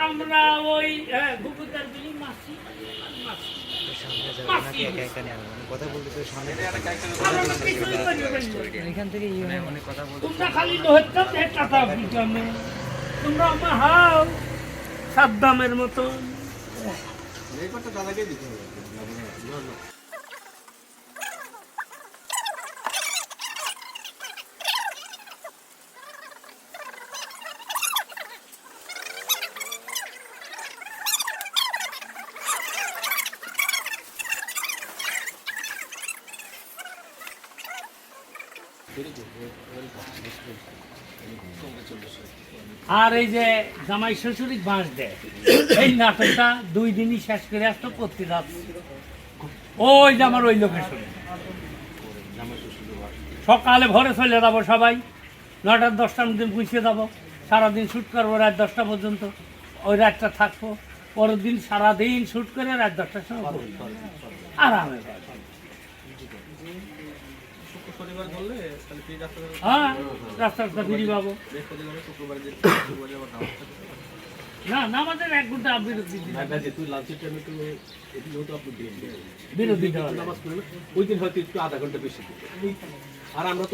আমরা ওই গুকুতার বিলি মাসি কথা বলতে সামনে এখান থেকে অনেক কথা বলতে তোমরা খালি লোহের কথা পিছনে তোমরা আমার হাও সাদ্দামের মতো দাদাকে দিতে হবে। আর এই যে জামাই শ্বশুরিক বাঁশ দেয় এই নাটকটা 2 দিনই শেষ করে আসতো করতে যাচ্ছে ওই যে আমার ওই লোকেশন সকালে ভোরে চলে যাবো সবাই 9টা 10টার মধ্যে পৌঁছে যাবো সারাদিন শ্যুট করবো রাত 10টা পর্যন্ত ওই রাতটা থাকবো পরের দিন সারাদিন শ্যুট করে রাত 10টার সময় আরামে শনিবার ধরলে তাহলে ফ্রি রাস্তা হ্যাঁ রাস্তা ফিরি পাবো শুক্রবার না না আমাদের 1 ঘন্টা বিরতি তুই লাঞ্চের টাইমে তো এটি যেহেতু আপনি বিরতি নামাজ পড়লে ওই দিন হয়তো একটু আধা ঘন্টা বেশি আর আমরা তো